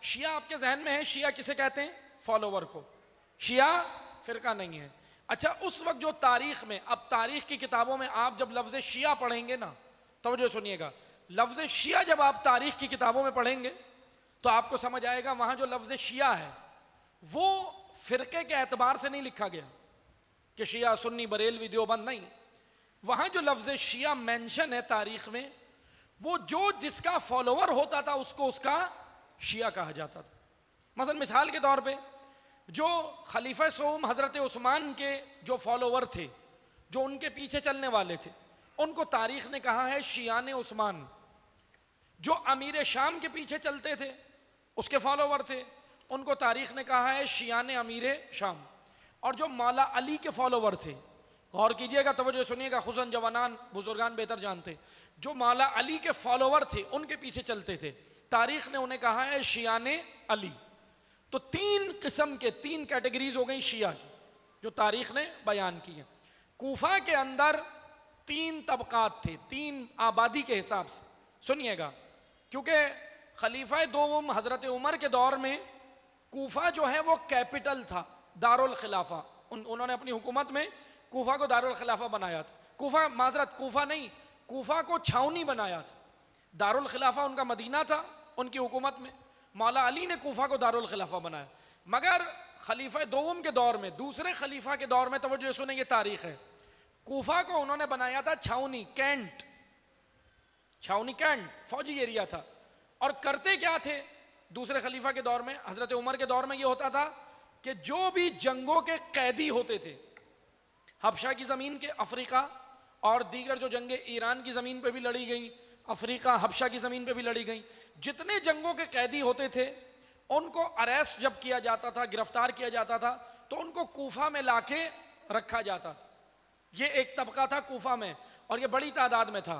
शिया आपके जहन में है, शिया किसे कहते हैं? फॉलोवर को। शिया फिरका नहीं है। अच्छा, उस वक्त जो तारीख में, अब तारीख की किताबों में आप जब लफ्ज़ शिया पढ़ेंगे ना, तवज्जो सुनिएगा, लफ्ज़ शिया जब आप तारीख की किताबों में पढ़ेंगे तो आपको समझ आएगा वहां जो लफ्ज़ शिया है वो फिरके के एतबार से नहीं लिखा गया कि शिया सुन्नी बरेलवी देवबंद, नहीं। वहां जो लफ्ज़ शिया मेंशन है तारीख में, वो जो जिसका फॉलोवर होता था उसको उसका शिया कहा जाता था। मसलन मिसाल के तौर पे जो खलीफा सोम हज़रत उस्मान के जो फॉलोवर थे, जो उनके पीछे चलने वाले थे, उनको तारीख ने कहा है शियाने उस्मान। जो अमीर शाम के पीछे चलते थे, उसके फॉलोवर थे, उनको तारीख ने कहा है शियाने अमीर शाम। और जो मौला अली के फॉलोवर थे, गौर कीजिएगा, तवज्जो सुनिएगा, खुसन जवानान बुजुर्गान बेहतर जानते, जो मौला अली के फॉलोवर थे उनके पीछे चलते थे, तारीख ने उन्हें कहा है शियाने अली। तो तीन किस्म के, तीन कैटेगरीज हो गई शिया की जो तारीख ने बयान की है। कूफा के अंदर तीन तबकात थे, तीन आबादी के हिसाब से। सुनिएगा, क्योंकि खलीफा दोम हज़रत उमर के दौर में कूफा जो है वो कैपिटल था, दारुल खिलाफा। उन्होंने अपनी हुकूमत में कूफा को दारुल खिलाफा बनाया था। कूफा, माजरत, कूफा नहीं, कूफा को छावनी बनाया था। दारुल खिलाफा उनका मदीना था उनकी हुकूमत में। मौला अली ने कूफा को दारुल खिलाफा बनाया। मगर खलीफा दोम के दौर में, दूसरे खलीफा के दौर में, तवज्जो सुने, ये तारीख है, कूफा को उन्होंने बनाया था छावनी, कैंट, छावनी कैंट, फौजी एरिया था। और करते क्या थे दूसरे खलीफा के दौर में, हजरत उमर के दौर में ये होता था कि जो भी जंगों के कैदी होते थे, हबशा की ज़मीन के, अफ्रीका, और दीगर जो जंगें ईरान की ज़मीन पे भी लड़ी गई, अफ्रीका हबशा की ज़मीन पे भी लड़ी गई, जितने जंगों के कैदी होते थे उनको अरेस्ट जब किया जाता था, गिरफ्तार किया जाता था, तो उनको कूफा में लाके रखा जाता था। ये एक तबका था कूफा में, और ये बड़ी तादाद में था।